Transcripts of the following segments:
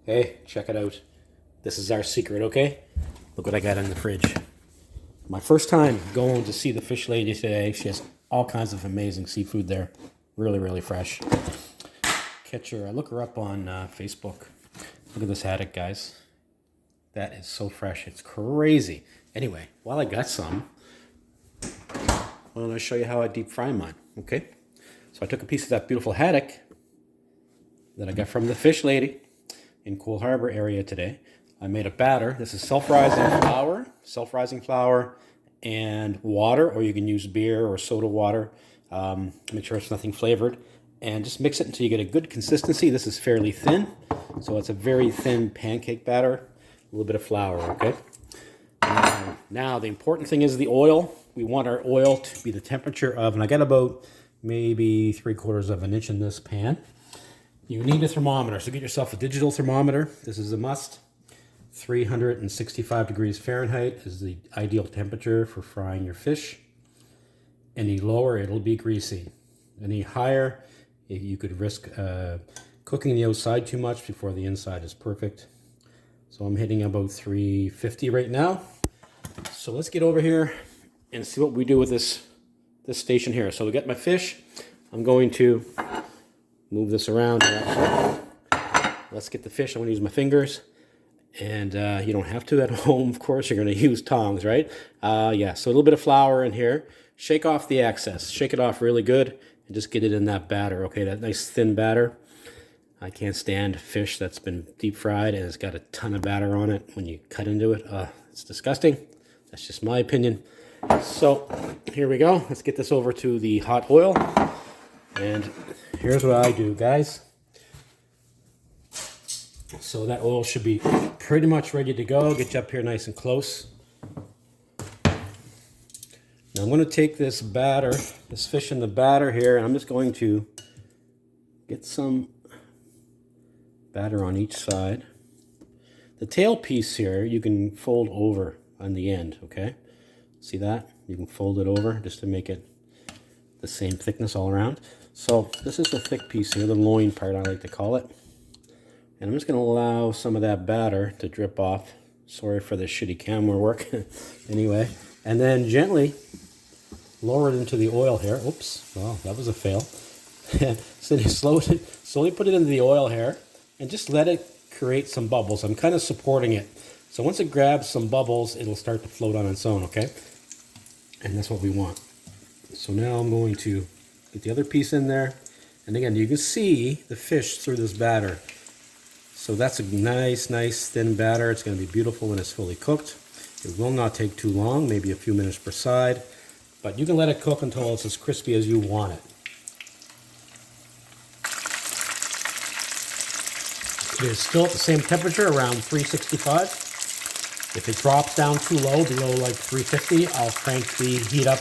Hey, check it out. This is our secret, okay? Look what I got in the fridge. My first time going to see the fish lady today. She has all kinds of amazing seafood there. Really, really fresh. Catch her. I look her up on Facebook. Look at this haddock, guys. That is so fresh. It's crazy. Anyway, while I got some, I want to show you how I deep fry mine, okay? So I took a piece of that beautiful haddock that I got from the fish lady in Cole Harbour area today. I made a batter. This is self-rising flour and water, or you can use beer or soda water. Make sure it's nothing flavored. And just mix it until you get a good consistency. This is fairly thin, so it's a very thin pancake batter. A little bit of flour, okay? Now, the important thing is the oil. We want our oil to be the temperature of, and I got about maybe 3/4 of an inch in this pan. You need a thermometer, so get yourself a digital thermometer. This is a must. 365 degrees Fahrenheit is the ideal temperature for frying your fish. Any lower, it'll be greasy. Any higher, you could risk cooking the outside too much before the inside is perfect. So I'm hitting about 350 right now. So let's get over here and see what we do with this station here. So we got my fish. I'm going to move this around. Let's get the fish. I'm going to use my fingers. And you don't have to at home, of course. You're going to use tongs, right? Yeah, so a little bit of flour in here. Shake off the excess. Shake it off really good and just get it in that batter, okay? That nice thin batter. I can't stand fish that's been deep fried and it's got a ton of batter on it when you cut into it. It's disgusting. That's just my opinion. So here we go. Let's get this over to the hot oil. And here's what I do, guys. So that oil should be pretty much ready to go. Get you up here nice and close. Now I'm going to take this batter, this fish in the batter here, and I'm just going to get some batter on each side. The tail piece here, you can fold over on the end, okay? See that? You can fold it over just to make it the same thickness all around. So this is the thick piece here, the loin part I like to call it. And I'm just going to allow some of that batter to drip off. Sorry for the shitty camera work. Anyway, and then gently lower it into the oil here. Oops, well, that was a fail. So you slowly put it into the oil here and just let it create some bubbles. I'm kind of supporting it. So once it grabs some bubbles, it'll start to float on its own, okay? And that's what we want. So now I'm going to get the other piece in there. And again, you can see the fish through this batter. So that's a nice thin batter. It's going to be beautiful when it's fully cooked. It will not take too long, maybe a few minutes per side. But you can let it cook until it's as crispy as you want it. It is still at the same temperature, around 365. If it drops down too low, below like 350, I'll crank the heat up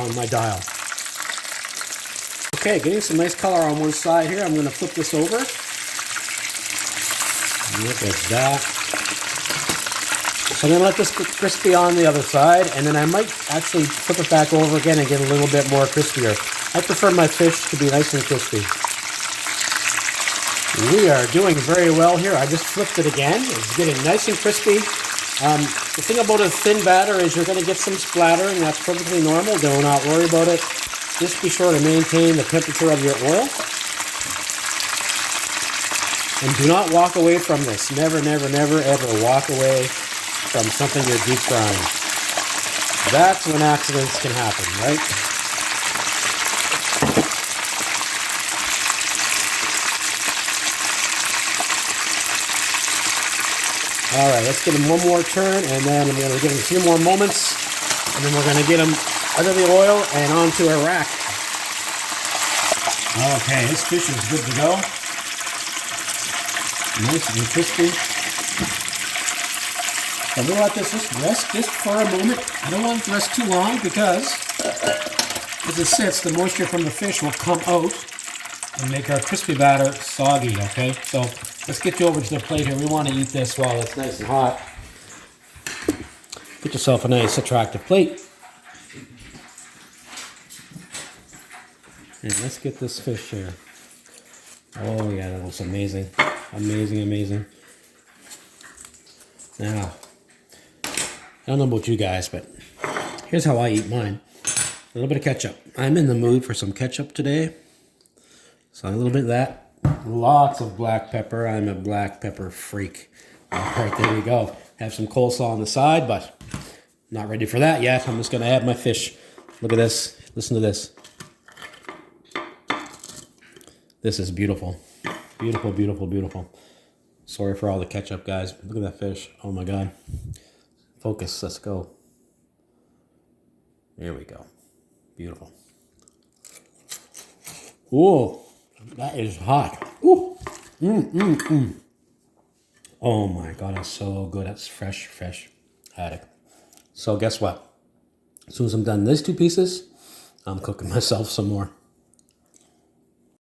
on my dial. Okay, getting some nice color on one side here. I'm going to flip this over. Look at that. So I'm going to let this get crispy on the other side, and then I might actually flip it back over again and get a little bit more crispier. I prefer my fish to be nice and crispy. We are doing very well here. I just flipped it again. It's getting nice and crispy. The thing about a thin batter is you're going to get some splattering. That's perfectly normal. Do not worry about it. Just be sure to maintain the temperature of your oil. And do not walk away from this. Never, ever walk away from something you're deep frying. That's when accidents can happen, right? All right, let's give them one more turn, and then I'm going to give them a few more moments, and then we're going to get them out of the oil and onto our rack. Okay, this fish is good to go. Nice and crispy. I'm going to let this just rest just for a moment. I don't want it to rest too long because as it sits, the moisture from the fish will come out and make our crispy batter soggy, okay? So let's get you over to the plate here. We want to eat this while it's nice and hot. Get yourself a nice, attractive plate. And let's get this fish here. Oh yeah, that looks amazing. Amazing, amazing. Now, I don't know about you guys, but here's how I eat mine. A little bit of ketchup. I'm in the mood for some ketchup today. So a little bit of that. Lots of black pepper. I'm a black pepper freak. All right, there we go. Have some coleslaw on the side, but not ready for that yet. I'm just going to add my fish. Look at this. Listen to this. This is beautiful. Beautiful, beautiful, beautiful. Sorry for all the ketchup, guys. Look at that fish. Oh my God. Focus. Let's go. There we go. Beautiful. Ooh, that is hot. Ooh. Oh my God, that's so good. That's fresh, fresh haddock. So guess what? As soon as I'm done these two pieces, I'm cooking myself some more.